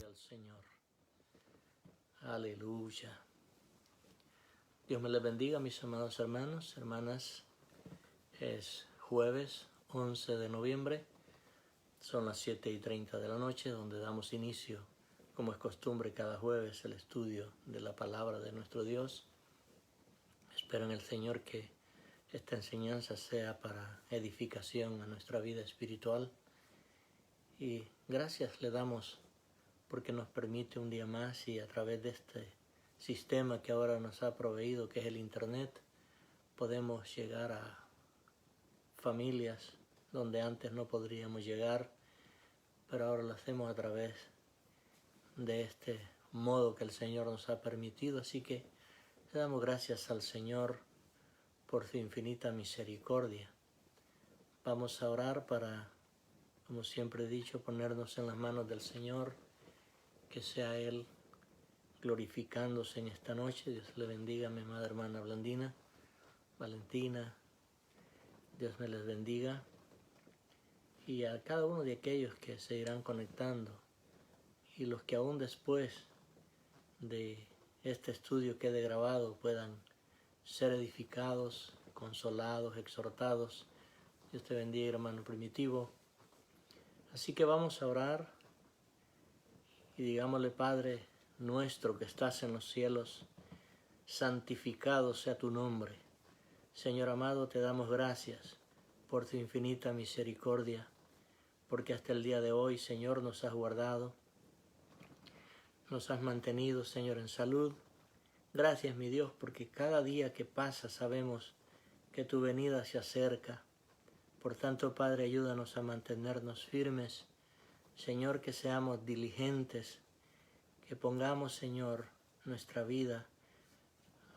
Gloria al Señor. Aleluya. Dios me les bendiga, mis amados hermanos, hermanas. Es jueves 11 de noviembre. Son las 7:30 de la noche, donde damos inicio, como es costumbre cada jueves, el estudio de la palabra de nuestro Dios. Espero en el Señor que esta enseñanza sea para edificación a nuestra vida espiritual. Y gracias le damos porque nos permite un día más y a través de este sistema que ahora nos ha proveído, que es el Internet, podemos llegar a familias donde antes no podríamos llegar, pero ahora lo hacemos a través de este modo que el Señor nos ha permitido. Así que le damos gracias al Señor por su infinita misericordia. Vamos a orar para, como siempre he dicho, ponernos en las manos del Señor, que sea Él glorificándose en esta noche. Dios le bendiga a mi amada hermana Blandina, Valentina. Dios me les bendiga. Y a cada uno de aquellos que se irán conectando y los que aún después de este estudio quede grabado puedan ser edificados, consolados, exhortados. Dios te bendiga, hermano Primitivo. Así que vamos a orar y digámosle: Padre nuestro que estás en los cielos, santificado sea tu nombre. Señor amado, te damos gracias por tu infinita misericordia, porque hasta el día de hoy, Señor, nos has guardado, nos has mantenido, Señor, en salud. Gracias, mi Dios, porque cada día que pasa sabemos que tu venida se acerca. Por tanto, Padre, ayúdanos a mantenernos firmes. Señor, que seamos diligentes, que pongamos, Señor, nuestra vida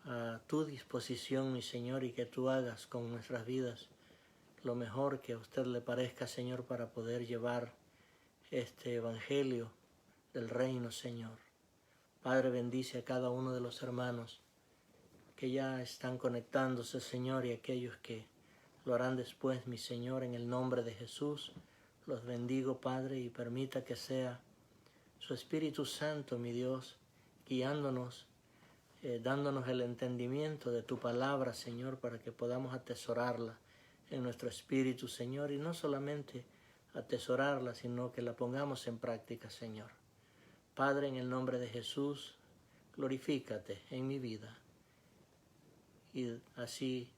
a tu disposición, mi Señor, y que tú hagas con nuestras vidas lo mejor que a usted le parezca, Señor, para poder llevar este evangelio del reino, Señor. Padre, bendice a cada uno de los hermanos que ya están conectándose, Señor, y aquellos que lo harán después, mi Señor, en el nombre de Jesús. Los bendigo, Padre, y permita que sea su Espíritu Santo, mi Dios, guiándonos, dándonos el entendimiento de tu palabra, Señor, para que podamos atesorarla en nuestro espíritu, Señor, y no solamente atesorarla, sino que la pongamos en práctica, Señor. Padre, en el nombre de Jesús, glorifícate en mi vida, y así,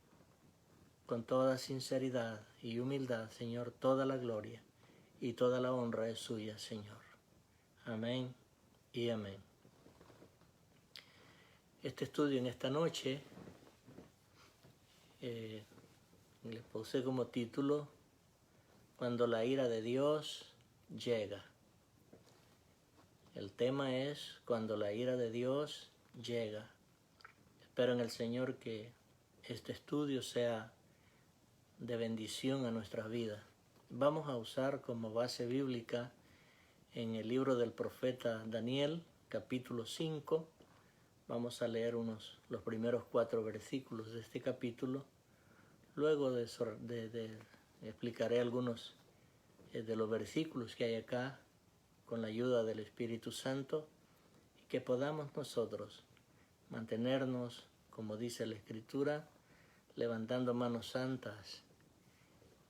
con toda sinceridad y humildad, Señor, toda la gloria y toda la honra es suya, Señor. Amén y amén. Este estudio en esta noche le puse como título: Cuando la ira de Dios llega. El tema es cuando la ira de Dios llega. Espero en el Señor que este estudio sea de bendición a nuestras vidas. Vamos a usar como base bíblica en el libro del profeta Daniel, capítulo 5. Vamos a leer los primeros 4 versículos de este capítulo. Luego explicaré algunos de los versículos que hay acá con la ayuda del Espíritu Santo, y que podamos nosotros mantenernos, como dice la Escritura, levantando manos santas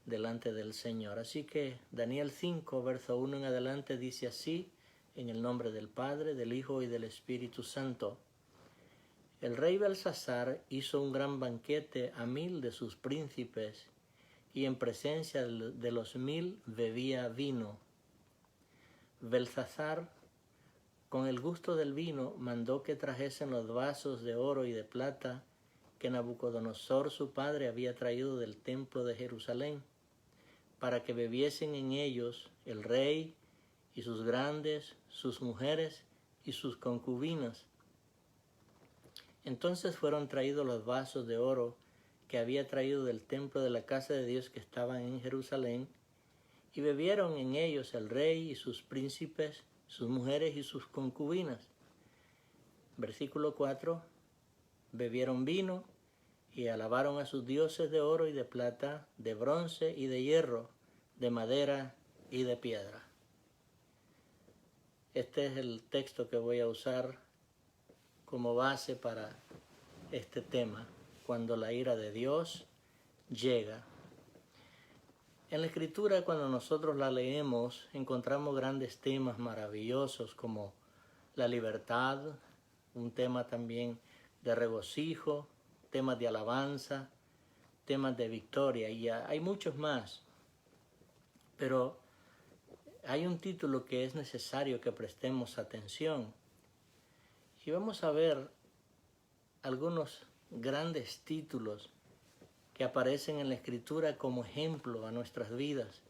delante del Señor. Así que Daniel 5, verso 1 en adelante dice así: en el nombre del Padre, del Hijo y del Espíritu Santo. El rey Belsasar hizo un gran banquete a 1000 de sus príncipes, y en presencia de los 1000 bebía vino. Belsasar, con el gusto del vino, mandó que trajesen los vasos de oro y de plata que Nabucodonosor su padre había traído del templo de Jerusalén, para que bebiesen en ellos el rey y sus grandes, sus mujeres y sus concubinas. Entonces fueron traídos los vasos de oro que había traído del templo de la casa de Dios que estaban en Jerusalén, y bebieron en ellos el rey y sus príncipes, sus mujeres y sus concubinas. Versículo 4. Bebieron vino y alabaron a sus dioses de oro y de plata, de bronce y de hierro, de madera y de piedra. Este es el texto que voy a usar como base para este tema, cuando la ira de Dios llega. En la Escritura, cuando nosotros la leemos, encontramos grandes temas maravillosos como la libertad, un tema también de regocijo, temas de alabanza, temas de victoria, y hay muchos más. Pero hay un título que es necesario que prestemos atención. Y vamos a ver algunos grandes títulos que aparecen en la Escritura como ejemplo a nuestras vidas.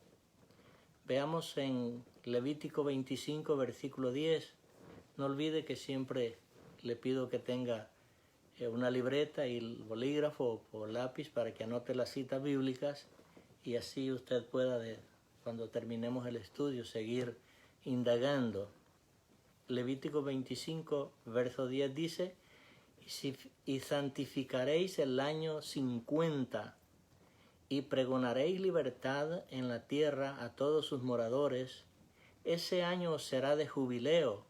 Veamos en Levítico 25, versículo 10. No olvide que siempre le pido que tenga una libreta y el bolígrafo o lápiz para que anote las citas bíblicas y así usted pueda, cuando terminemos el estudio, seguir indagando. Levítico 25, verso 10 dice: y santificaréis el año 50 y pregonaréis libertad en la tierra a todos sus moradores. Ese año os será de jubileo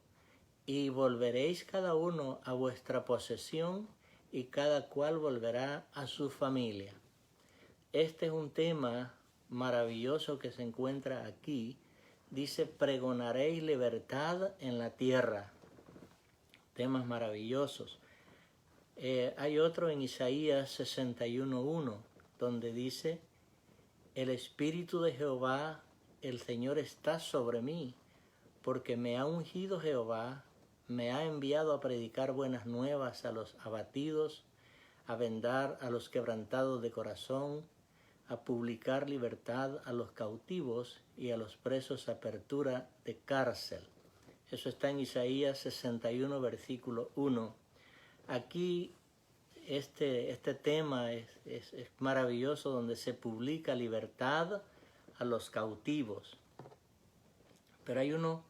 y volveréis cada uno a vuestra posesión y cada cual volverá a su familia. Este es un tema maravilloso que se encuentra aquí. Dice: pregonaréis libertad en la tierra. Temas maravillosos. Hay otro en Isaías 61:1, donde dice: el Espíritu de Jehová, el Señor, está sobre mí, porque me ha ungido Jehová, me ha enviado a predicar buenas nuevas a los abatidos, a vendar a los quebrantados de corazón, a publicar libertad a los cautivos y a los presos apertura de cárcel. Eso está en Isaías 61, versículo 1. Aquí este tema es maravilloso, donde se publica libertad a los cautivos. Pero hay uno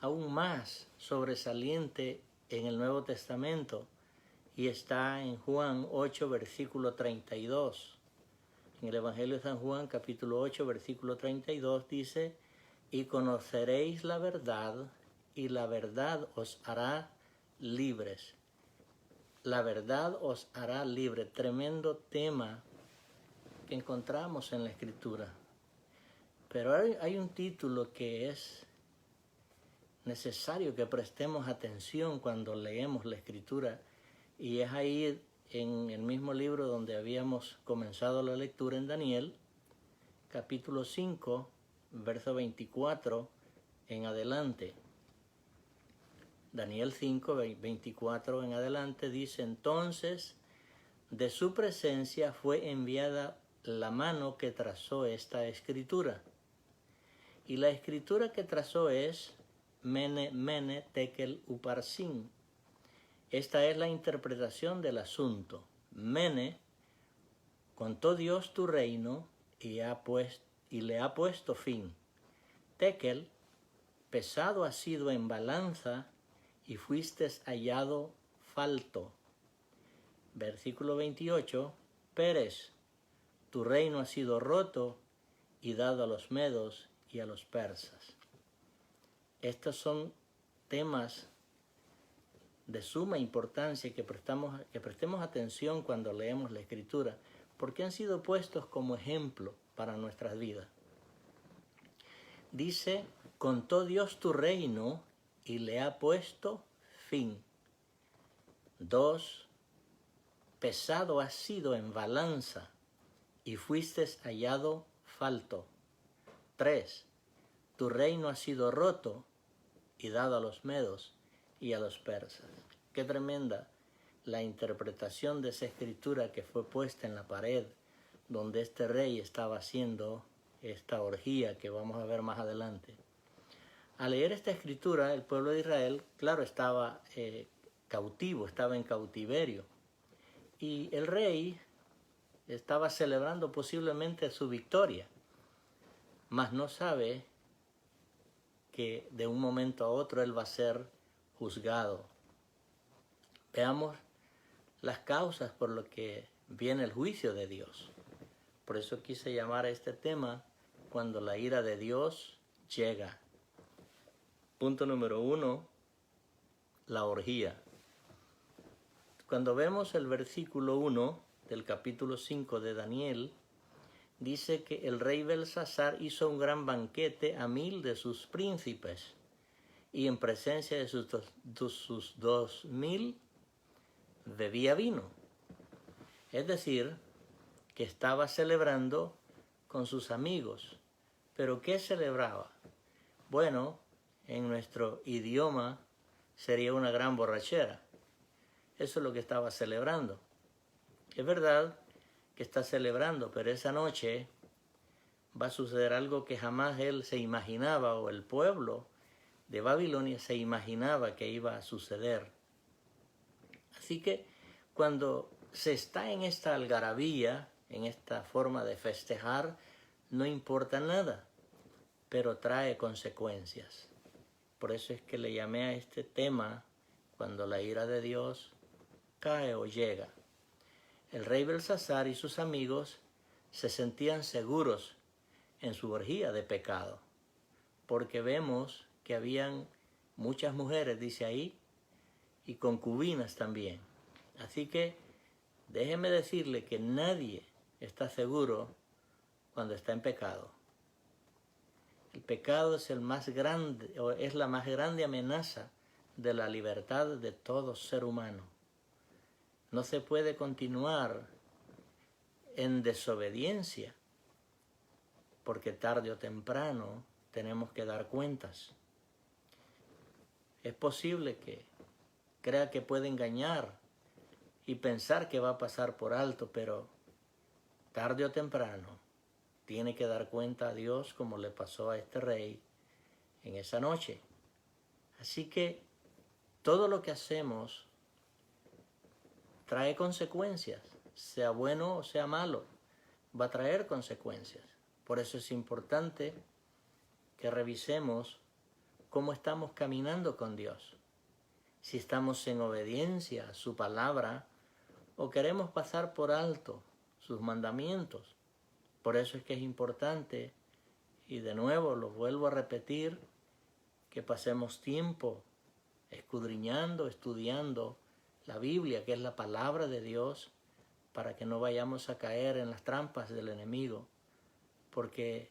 aún más sobresaliente en el Nuevo Testamento y está en Juan 8, versículo 32. En el Evangelio de San Juan, capítulo 8, versículo 32 dice: y conoceréis la verdad, y la verdad os hará libres. La verdad os hará libre. Tremendo tema que encontramos en la Escritura. Pero hay un título que es necesario que prestemos atención cuando leemos la Escritura, y es ahí en el mismo libro donde habíamos comenzado la lectura, en Daniel, capítulo 5, verso 24 en adelante. Daniel 5, 24 en adelante dice: entonces de su presencia fue enviada la mano que trazó esta escritura. Y la escritura que trazó es Mene, Mene, Tekel, Uparsin. Esta es la interpretación del asunto. Mene: contó Dios tu reino y le ha puesto fin. Tekel: pesado has sido en balanza y fuiste hallado falto. Versículo 28. Peres: tu reino ha sido roto y dado a los medos y a los persas. Estos son temas de suma importancia que prestemos atención cuando leemos la Escritura, porque han sido puestos como ejemplo para nuestras vidas. Dice: contó Dios tu reino y le ha puesto fin. 2. Pesado has sido en balanza y fuiste hallado falto. 3. Tu reino ha sido roto y dado a los medos y a los persas. Qué tremenda la interpretación de esa escritura que fue puesta en la pared donde este rey estaba haciendo esta orgía que vamos a ver más adelante. Al leer esta escritura, el pueblo de Israel, claro, estaba cautivo, estaba en cautiverio, y el rey estaba celebrando posiblemente su victoria, mas no sabe que de un momento a otro él va a ser juzgado. Veamos las causas por lo que viene el juicio de Dios. Por eso quise llamar a este tema: cuando la ira de Dios llega. Punto número 1, la orgía. Cuando vemos el versículo 1 del capítulo 5 de Daniel, dice que el rey Belsasar hizo un gran banquete a 1000 de sus príncipes y en presencia de sus 2000 bebía vino. Es decir, que estaba celebrando con sus amigos. ¿Pero qué celebraba? Bueno, en nuestro idioma sería una gran borrachera. Eso es lo que estaba celebrando. Es verdad que está celebrando, pero esa noche va a suceder algo que jamás él se imaginaba, o el pueblo de Babilonia se imaginaba que iba a suceder. Así que cuando se está en esta algarabía, en esta forma de festejar, no importa nada, pero trae consecuencias. Por eso es que le llamé a este tema cuando la ira de Dios cae o llega. El rey Belsasar y sus amigos se sentían seguros en su orgía de pecado, porque vemos que habían muchas mujeres, dice ahí, y concubinas también. Así que déjeme decirle que nadie está seguro cuando está en pecado. El pecado es el más grande, o es la más grande amenaza de la libertad de todo ser humano. No se puede continuar en desobediencia, porque tarde o temprano tenemos que dar cuentas. Es posible que crea que puede engañar y pensar que va a pasar por alto, pero tarde o temprano tiene que dar cuenta a Dios, como le pasó a este rey en esa noche. Así que todo lo que hacemos trae consecuencias, sea bueno o sea malo, va a traer consecuencias. Por eso es importante que revisemos cómo estamos caminando con Dios. Si estamos en obediencia a su palabra o queremos pasar por alto sus mandamientos. Por eso es que es importante, y de nuevo lo vuelvo a repetir, que pasemos tiempo escudriñando, estudiando la Biblia, que es la palabra de Dios, para que no vayamos a caer en las trampas del enemigo, porque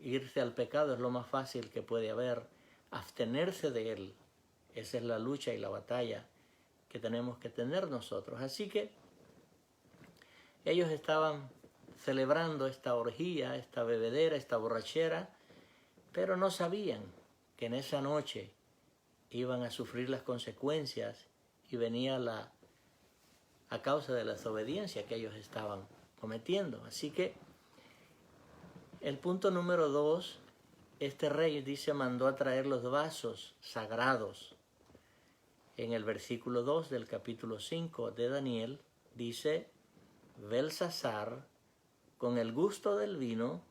irse al pecado es lo más fácil que puede haber. Abstenerse de él, esa es la lucha y la batalla que tenemos que tener nosotros. Así que ellos estaban celebrando esta orgía, esta bebedera, esta borrachera, pero no sabían que en esa noche iban a sufrir las consecuencias y venía a causa de la desobediencia que ellos estaban cometiendo. Así que el punto número 2, este rey dice mandó a traer los vasos sagrados. En el versículo 2 del capítulo 5 de Daniel dice: Belsasar, con el gusto del vino,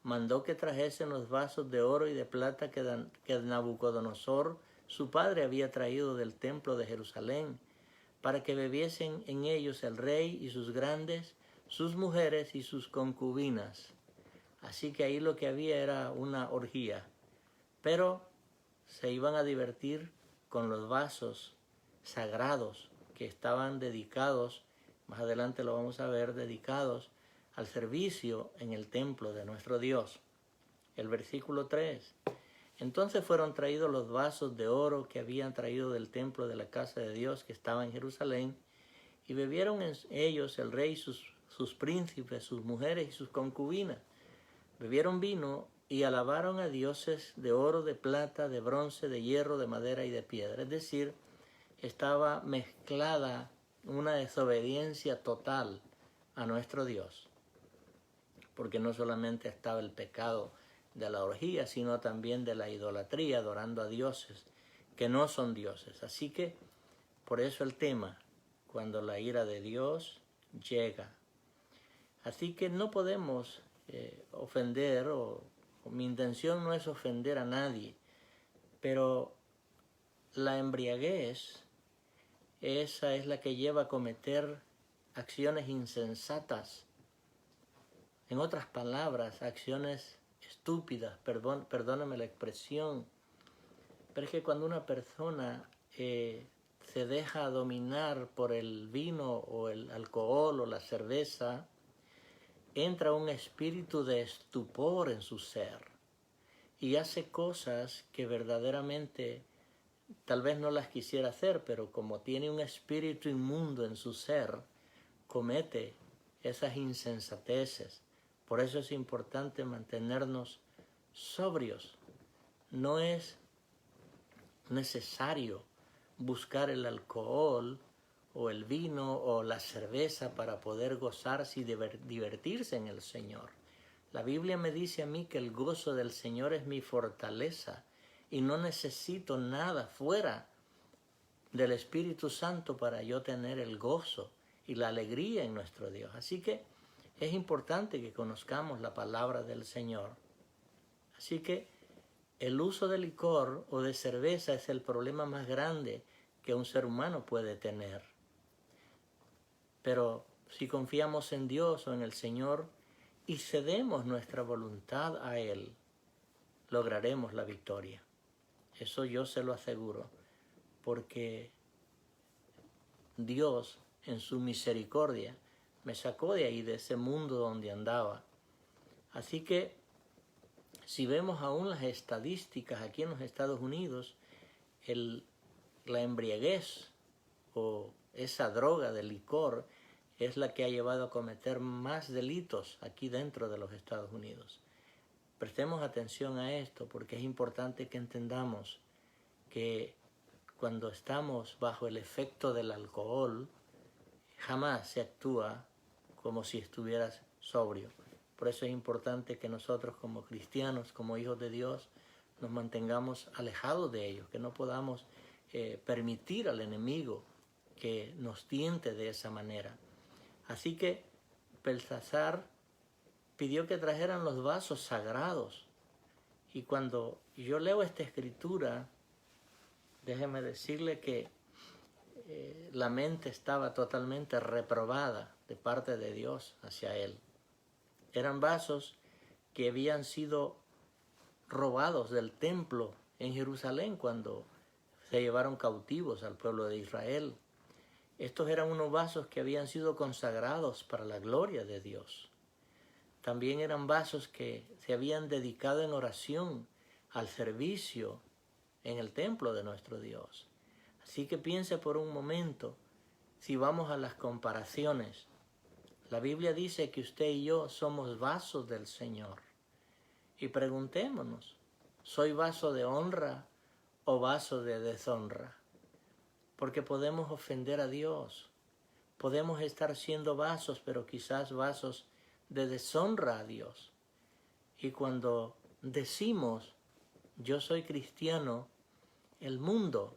mandó que trajesen los vasos de oro y de plata que Nabucodonosor, su padre, había traído del templo de Jerusalén, para que bebiesen en ellos el rey y sus grandes, sus mujeres y sus concubinas. Así que ahí lo que había era una orgía, pero se iban a divertir con los vasos sagrados que estaban dedicados, más adelante lo vamos a ver, dedicados al servicio en el templo de nuestro Dios. El versículo 3. Entonces fueron traídos los vasos de oro que habían traído del templo de la casa de Dios que estaba en Jerusalén, y bebieron en ellos el rey, sus príncipes, sus mujeres y sus concubinas. Bebieron vino y alabaron a dioses de oro, de plata, de bronce, de hierro, de madera y de piedra. Es decir, estaba mezclada una desobediencia total a nuestro Dios, porque no solamente estaba el pecado de la orgía, sino también de la idolatría, adorando a dioses que no son dioses. Así que, por eso el tema, cuando la ira de Dios llega. Así que no podemos ofender, o mi intención no es ofender a nadie, pero la embriaguez, esa es la que lleva a cometer acciones insensatas. En otras palabras, acciones estúpidas, perdóname la expresión, Pero es que cuando una persona se deja dominar por el vino o el alcohol o la cerveza, entra un espíritu de estupor en su ser y hace cosas que verdaderamente tal vez no las quisiera hacer, pero como tiene un espíritu inmundo en su ser, comete esas insensateces. Por eso es importante mantenernos sobrios. No es necesario buscar el alcohol o el vino o la cerveza para poder gozarse y divertirse en el Señor. La Biblia me dice a mí que el gozo del Señor es mi fortaleza y no necesito nada fuera del Espíritu Santo para yo tener el gozo y la alegría en nuestro Dios. Así que es importante que conozcamos la palabra del Señor. Así que el uso de licor o de cerveza es el problema más grande que un ser humano puede tener. Pero si confiamos en Dios o en el Señor y cedemos nuestra voluntad a Él, lograremos la victoria. Eso yo se lo aseguro, porque Dios en su misericordia me sacó de ahí, de ese mundo donde andaba. Así que si vemos aún las estadísticas aquí en los Estados Unidos, la embriaguez o esa droga de licor es la que ha llevado a cometer más delitos aquí dentro de los Estados Unidos. Prestemos atención a esto porque es importante que entendamos que cuando estamos bajo el efecto del alcohol, jamás se actúa como si estuvieras sobrio. Por eso es importante que nosotros como cristianos, como hijos de Dios, nos mantengamos alejados de ellos, que no podamos permitir al enemigo que nos tiente de esa manera. Así que Belsasar pidió que trajeran los vasos sagrados. Y cuando yo leo esta escritura, déjeme decirle que la mente estaba totalmente reprobada de parte de Dios hacia él. Eran vasos que habían sido robados del templo en Jerusalén cuando se llevaron cautivos al pueblo de Israel. Estos eran unos vasos que habían sido consagrados para la gloria de Dios. También eran vasos que se habían dedicado en oración al servicio en el templo de nuestro Dios. Así que piense por un momento, si vamos a las comparaciones, la Biblia dice que usted y yo somos vasos del Señor. Y preguntémonos, ¿soy vaso de honra o vaso de deshonra? Porque podemos ofender a Dios. Podemos estar siendo vasos, pero quizás vasos de deshonra a Dios. Y cuando decimos, yo soy cristiano, el mundo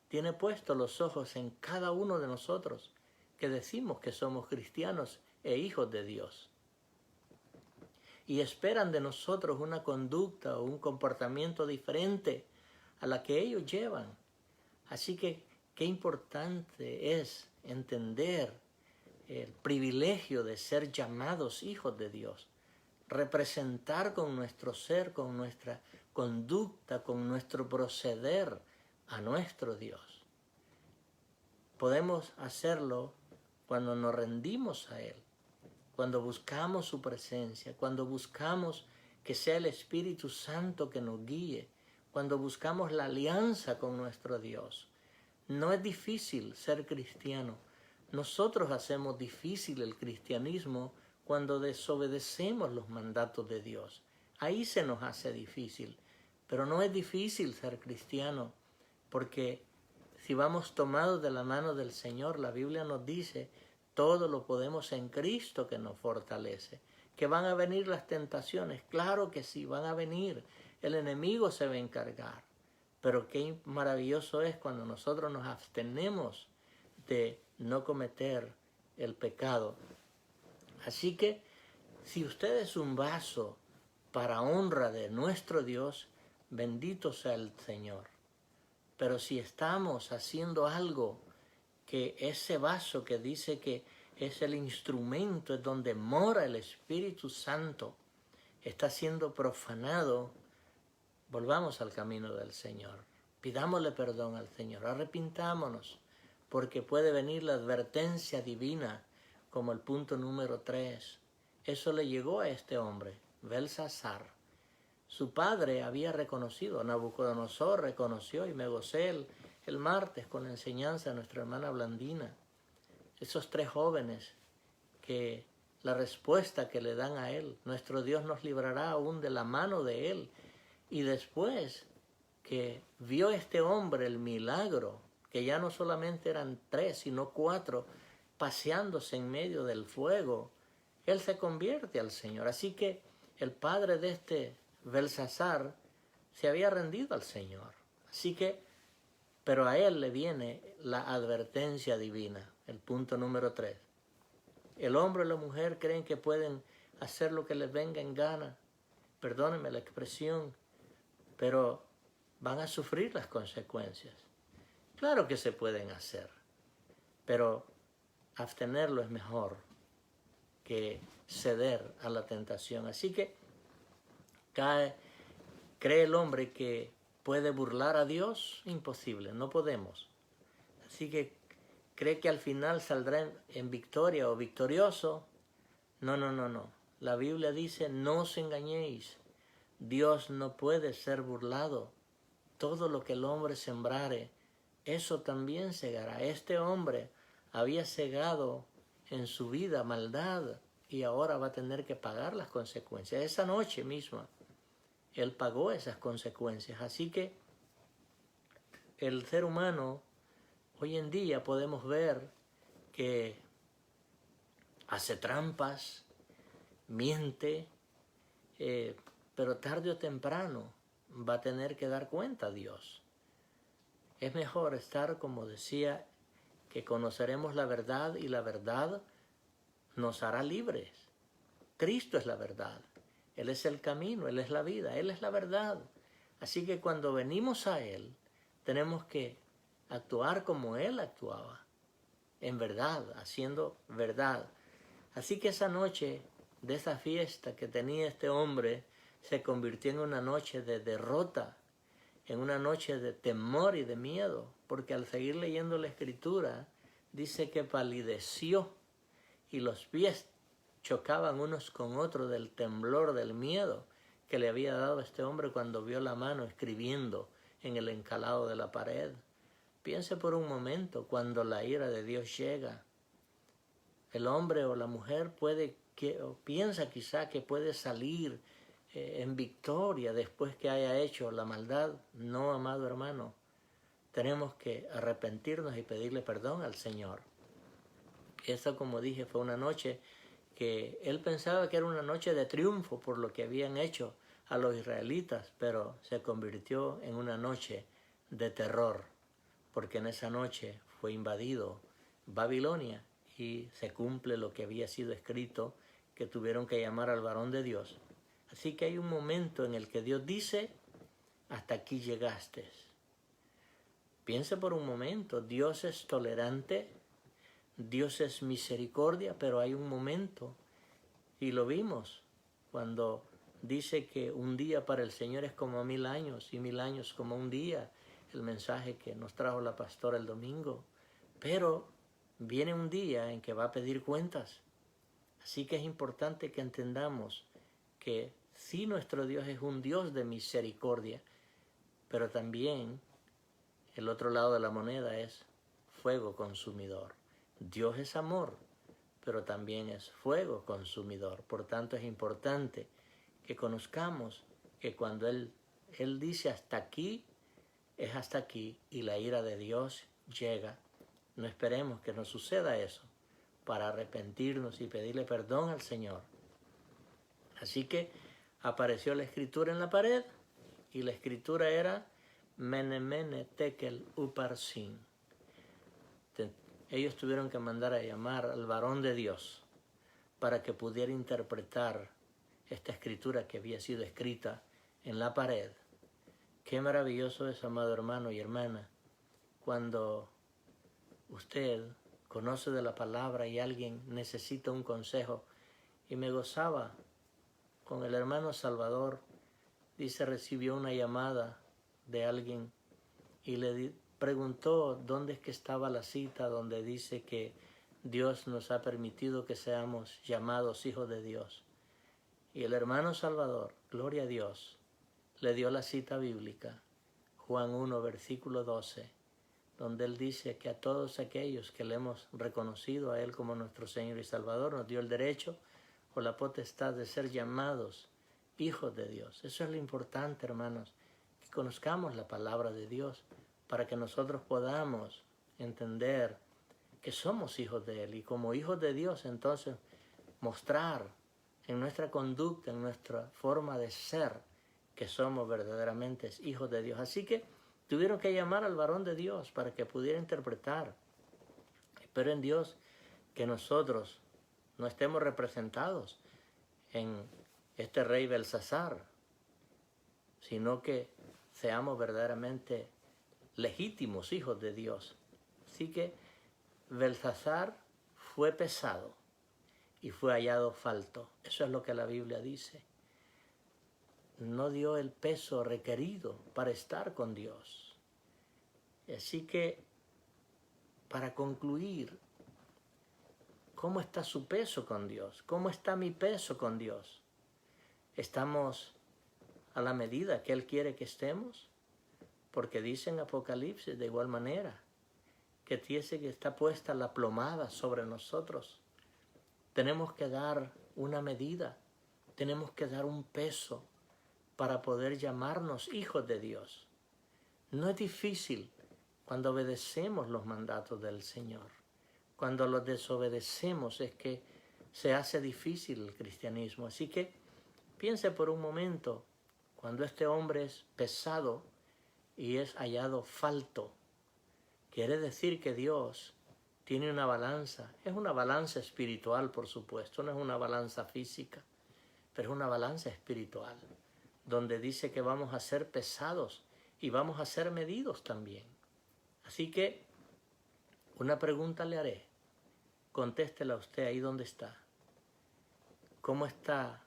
tiene puestos los ojos en cada uno de nosotros que decimos que somos cristianos e hijos de Dios. Y esperan de nosotros una conducta o un comportamiento diferente a la que ellos llevan. Así que qué importante es entender el privilegio de ser llamados hijos de Dios. Representar con nuestro ser, con nuestra conducta, con nuestro proceder a nuestro Dios. Podemos hacerlo cuando nos rendimos a Él, cuando buscamos su presencia, cuando buscamos que sea el Espíritu Santo que nos guíe, cuando buscamos la alianza con nuestro Dios. No es difícil ser cristiano. Nosotros hacemos difícil el cristianismo cuando desobedecemos los mandatos de Dios. Ahí se nos hace difícil. Pero no es difícil ser cristiano, porque si vamos tomados de la mano del Señor, la Biblia nos dice, todo lo podemos en Cristo que nos fortalece. ¿Que van a venir las tentaciones? Claro que sí, van a venir. El enemigo se va a encargar. Pero qué maravilloso es cuando nosotros nos abstenemos de no cometer el pecado. Así que, si usted es un vaso para honra de nuestro Dios, bendito sea el Señor. Pero si estamos haciendo algo que ese vaso que dice que es el instrumento, es donde mora el Espíritu Santo, está siendo profanado, volvamos al camino del Señor. Pidámosle perdón al Señor, arrepintámonos, porque puede venir la advertencia divina como el punto número 3. Eso le llegó a este hombre, Belsasar. Su padre había reconocido, Nabucodonosor reconoció, y me gocé el martes con la enseñanza de nuestra hermana Blandina. Esos 3 jóvenes que la respuesta que le dan a él, nuestro Dios nos librará aún de la mano de él. Y después que vio este hombre el milagro, que ya no solamente eran 3, sino 4, paseándose en medio del fuego, él se convierte al Señor. Así que el padre de este Belsasar se había rendido al Señor. Así que, pero a él le viene la advertencia divina, el punto número 3. El hombre y la mujer creen que pueden hacer lo que les venga en gana, perdónenme la expresión, pero van a sufrir las consecuencias. Claro que se pueden hacer, pero abstenerlo es mejor que ceder a la tentación. Así que cree el hombre que puede burlar a Dios, imposible, no podemos. Así que cree que al final saldrá en victoria o victorioso. No. La Biblia dice, no os engañéis. Dios no puede ser burlado. Todo lo que el hombre sembrare, eso también segará. Este hombre había segado en su vida maldad y ahora va a tener que pagar las consecuencias. Esa noche misma, él pagó esas consecuencias. Así que el ser humano, hoy en día podemos ver que hace trampas, miente, pero tarde o temprano va a tener que dar cuenta a Dios. Es mejor estar, como decía, que conoceremos la verdad y la verdad nos hará libres. Cristo es la verdad. Él es el camino, Él es la vida, Él es la verdad. Así que cuando venimos a Él, tenemos que actuar como Él actuaba, en verdad, haciendo verdad. Así que esa noche de esa fiesta que tenía este hombre se convirtió en una noche de derrota, en una noche de temor y de miedo, porque al seguir leyendo la Escritura dice que palideció y los pies chocaban unos con otros del temblor, del miedo que le había dado a este hombre cuando vio la mano escribiendo en el encalado de la pared. Piense por un momento, cuando la ira de Dios llega, el hombre o la mujer piensa quizá que puede salir en victoria después que haya hecho la maldad. No, amado hermano, tenemos que arrepentirnos y pedirle perdón al Señor. Esa, como dije, fue una noche que él pensaba que era una noche de triunfo por lo que habían hecho a los israelitas, pero se convirtió en una noche de terror, porque en esa noche fue invadido Babilonia y se cumple lo que había sido escrito, que tuvieron que llamar al varón de Dios. Así que hay un momento en el que Dios dice, hasta aquí llegaste. Piense por un momento, Dios es tolerante, Dios es misericordia, pero hay un momento, y lo vimos, cuando dice que un día para el Señor es como 1000 años, y 1000 años como un día, el mensaje que nos trajo la pastora el domingo. Pero viene un día en que va a pedir cuentas. Así que es importante que entendamos que sí, nuestro Dios es un Dios de misericordia, pero también el otro lado de la moneda es fuego consumidor. Dios es amor, pero también es fuego consumidor. Por tanto, es importante que conozcamos que cuando Él dice hasta aquí, es hasta aquí, y la ira de Dios llega. No esperemos que nos suceda eso para arrepentirnos y pedirle perdón al Señor. Así que apareció la escritura en la pared, y la escritura era Mene Mene Tekel Uparsin. Ellos tuvieron que mandar a llamar al varón de Dios para que pudiera interpretar esta escritura que había sido escrita en la pared. Qué maravilloso es, amado hermano y hermana, cuando usted conoce de la palabra y alguien necesita un consejo. Y me gozaba con el hermano Salvador, dice, recibió una llamada de alguien y preguntó dónde es que estaba la cita donde dice que Dios nos ha permitido que seamos llamados hijos de Dios. Y el hermano Salvador, gloria a Dios, le dio la cita bíblica, Juan 1, versículo 12, donde él dice que a todos aquellos que le hemos reconocido a él como nuestro Señor y Salvador, nos dio el derecho o la potestad de ser llamados hijos de Dios. Eso es lo importante, hermanos, que conozcamos la palabra de Dios para que nosotros podamos entender que somos hijos de Él y como hijos de Dios entonces mostrar en nuestra conducta, en nuestra forma de ser, que somos verdaderamente hijos de Dios. Así que tuvieron que llamar al varón de Dios para que pudiera interpretar. Espero en Dios que nosotros no estemos representados en este rey Belsasar, sino que seamos verdaderamente legítimos hijos de Dios. Así que Belsasar fue pesado y fue hallado falto. Eso es lo que la Biblia dice. No dio el peso requerido para estar con Dios. Así que, para concluir, ¿cómo está su peso con Dios? ¿Cómo está mi peso con Dios? ¿Estamos a la medida que Él quiere que estemos? Porque dice en Apocalipsis de igual manera que dice que está puesta la plomada sobre nosotros. Tenemos que dar una medida, tenemos que dar un peso para poder llamarnos hijos de Dios. No es difícil cuando obedecemos los mandatos del Señor. Cuando los desobedecemos es que se hace difícil el cristianismo. Así que piense por un momento, cuando este hombre es pesado y es hallado falto, quiere decir que Dios tiene una balanza. Es una balanza espiritual, por supuesto, no es una balanza física, pero es una balanza espiritual, donde dice que vamos a ser pesados y vamos a ser medidos también. Así que una pregunta le haré. Contéstela usted ahí donde está. ¿Cómo está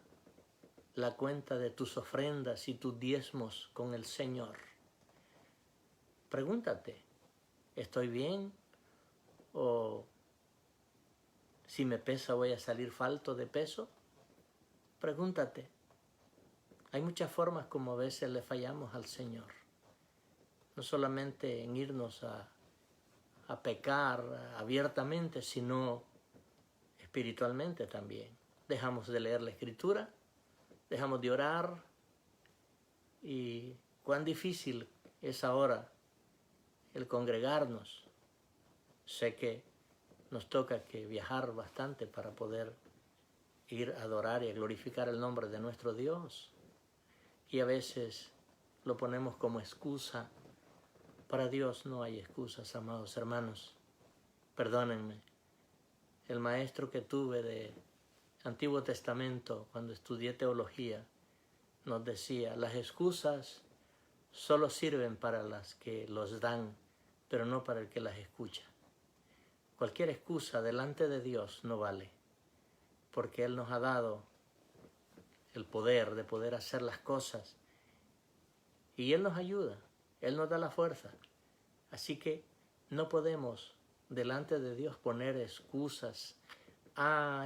la cuenta de tus ofrendas y tus diezmos con el Señor? Pregúntate, ¿estoy bien? ¿O si me pesa voy a salir falto de peso? Pregúntate. Hay muchas formas como a veces le fallamos al Señor. No solamente en irnos a pecar abiertamente, sino espiritualmente también. Dejamos de leer la Escritura, dejamos de orar, y cuán difícil es ahora el congregarnos. Sé que nos toca que viajar bastante para poder ir a adorar y a glorificar el nombre de nuestro Dios. Y a veces lo ponemos como excusa. Para Dios no hay excusas, amados hermanos. Perdónenme. El maestro que tuve de Antiguo Testamento cuando estudié teología nos decía, las excusas solo sirven para las que los dan, pero no para el que las escucha. Cualquier excusa delante de Dios no vale, porque Él nos ha dado el poder de poder hacer las cosas y Él nos ayuda, Él nos da la fuerza. Así que no podemos delante de Dios poner excusas.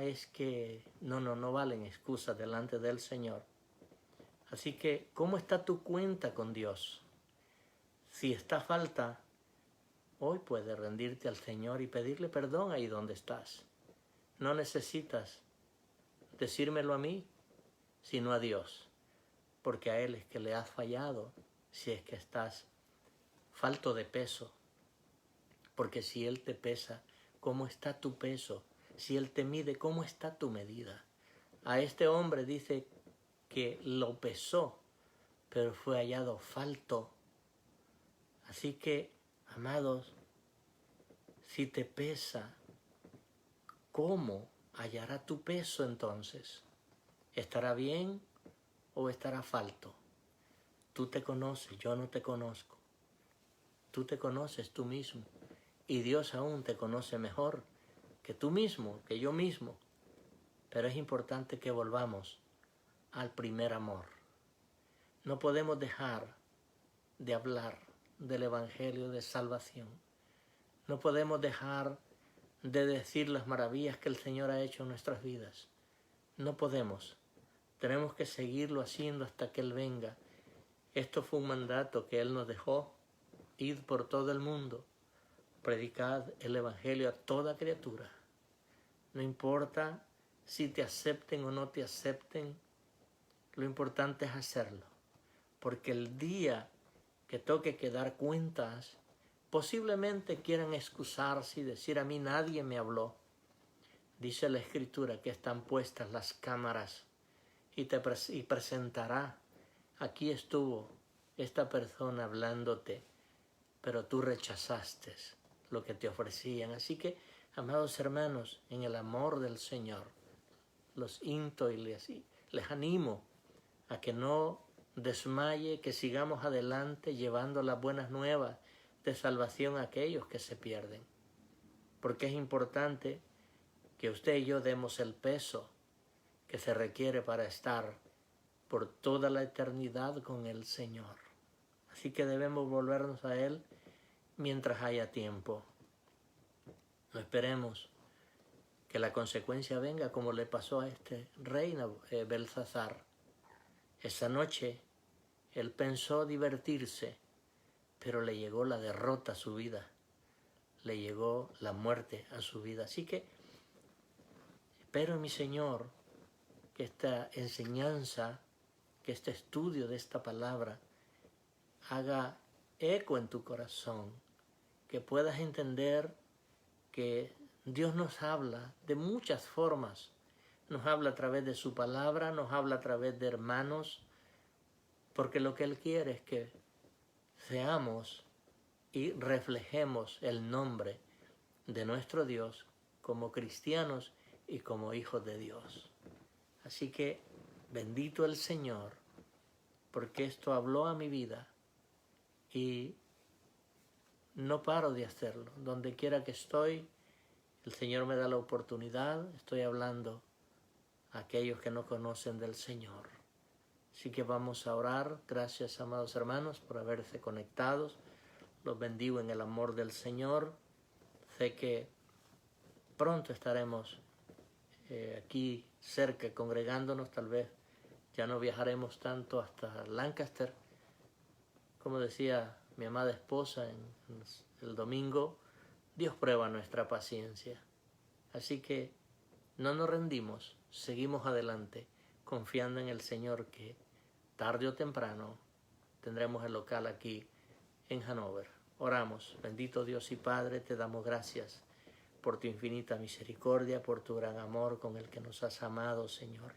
Es que no valen excusas delante del Señor. Así que, ¿cómo está tu cuenta con Dios? Si está falta, hoy puedes rendirte al Señor y pedirle perdón ahí donde estás. No necesitas decírmelo a mí, sino a Dios, porque a Él es que le has fallado si es que estás falto de peso. Porque si Él te pesa, ¿cómo está tu peso? Si Él te mide, ¿cómo está tu medida? A este hombre dice que lo pesó, pero fue hallado falto. Así que, amados, si te pesa, ¿cómo hallará tu peso entonces? ¿Estará bien o estará falto? Tú te conoces, yo no te conozco. Tú te conoces tú mismo. Y Dios aún te conoce mejor que tú mismo, que yo mismo. Pero es importante que volvamos al primer amor. No podemos dejar de hablar del Evangelio de salvación. No podemos dejar de decir las maravillas que el Señor ha hecho en nuestras vidas. No podemos. Tenemos que seguirlo haciendo hasta que Él venga. Esto fue un mandato que Él nos dejó. Id por todo el mundo, predicad el Evangelio a toda criatura. No importa si te acepten o no te acepten, lo importante es hacerlo. Porque el día que toque que dar cuentas, posiblemente quieran excusarse y decir: a mí nadie me habló. Dice la Escritura que están puestas las cámaras y presentará: aquí estuvo esta persona hablándote, pero tú rechazaste lo que te ofrecían. Así que, amados hermanos, en el amor del Señor, los insto y les animo a que no desmaye, que sigamos adelante llevando las buenas nuevas de salvación a aquellos que se pierden. Porque es importante que usted y yo demos el peso que se requiere para estar por toda la eternidad con el Señor. Así que debemos volvernos a Él mientras haya tiempo. No esperemos que la consecuencia venga como le pasó a este rey Belsasar. Esa noche él pensó divertirse, pero le llegó la derrota a su vida, le llegó la muerte a su vida. Así que espero en mi Señor que esta enseñanza, que este estudio de esta palabra haga eco en tu corazón, que puedas entender que Dios nos habla de muchas formas. Nos habla a través de su palabra, nos habla a través de hermanos, porque lo que Él quiere es que seamos y reflejemos el nombre de nuestro Dios como cristianos y como hijos de Dios. Así que bendito el Señor, porque esto habló a mi vida y no paro de hacerlo. Donde quiera que estoy, el Señor me da la oportunidad. Estoy hablando a aquellos que no conocen del Señor. Así que vamos a orar. Gracias, amados hermanos, por haberse conectados. Los bendigo en el amor del Señor. Sé que pronto estaremos aquí cerca congregándonos. Tal vez ya no viajaremos tanto hasta Lancaster. Como decía mi amada esposa en el domingo, Dios prueba nuestra paciencia. Así que no nos rendimos, seguimos adelante, confiando en el Señor que tarde o temprano tendremos el local aquí en Hanover. Oramos. Bendito Dios y Padre, te damos gracias por tu infinita misericordia, por tu gran amor con el que nos has amado, Señor.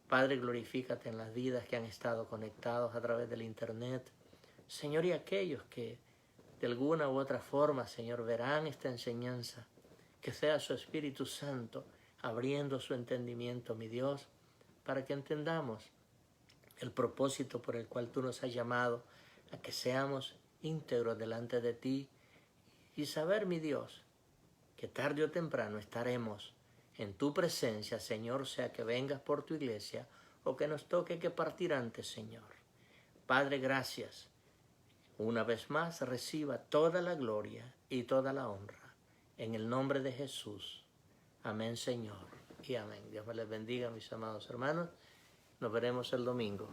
Padre, glorifícate en las vidas que han estado conectados a través del internet. Señor, y aquellos que de alguna u otra forma, Señor, verán esta enseñanza, que sea su Espíritu Santo abriendo su entendimiento, mi Dios, para que entendamos el propósito por el cual tú nos has llamado a que seamos íntegros delante de ti y saber, mi Dios, que tarde o temprano estaremos en tu presencia, Señor, sea que vengas por tu iglesia o que nos toque que partir antes, Señor. Padre, gracias. Una vez más, reciba toda la gloria y toda la honra. En el nombre de Jesús. Amén, Señor. Y amén. Dios me les bendiga, mis amados hermanos. Nos veremos el domingo.